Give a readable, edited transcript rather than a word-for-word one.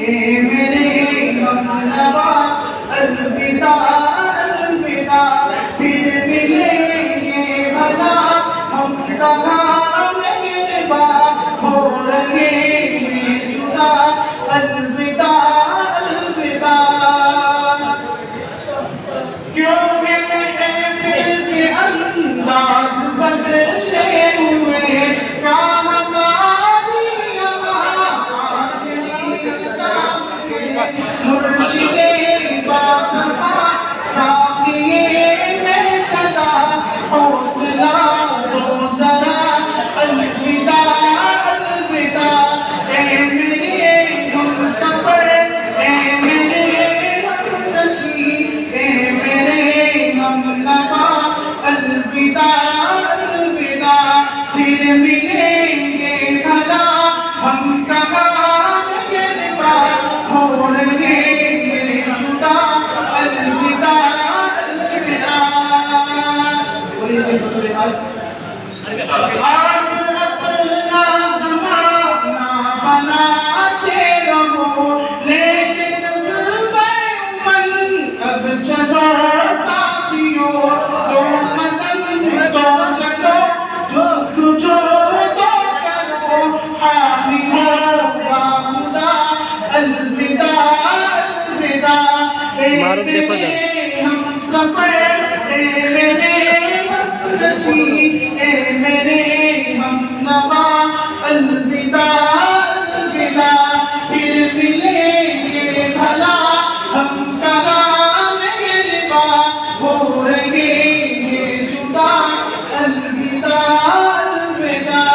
اے میرے ہمنوا الوداع الوداع پھر ملیں گے بھلا ہم کہاں مہرباں ہو رہے ہیں جدا الوداع الوداع کیوں ہے محفل کے انداز بدلے ہوئے کیا ہماری یہاں مرشد باصفا ساقیے مہتدا حوصلہ دو ذرا الوداع الوداع اے میرے ہم سفر اے میرے ہم نشیں اے میرے ہم نوا الوداع الوداع پھر ملیں گے بھلا ہم کہاں مہرباں ہو رہے ہیں جدا الوداع الوداع آپ اپنا زمانہ بناتے رہو لیکن جذبہ من اب چلو ساتھیوں دو قدم تو چلو جستجو تو کرو حامیوں با خدا الوداع الوداع اے میرے ہم سفر اے میرے ہم نشیں اے میرے ہم نوا الوداع الوداع پھر ملیں گے بھلا ہم کہاں مہرباں ہو رہے ہیں جدا الوداع الوداع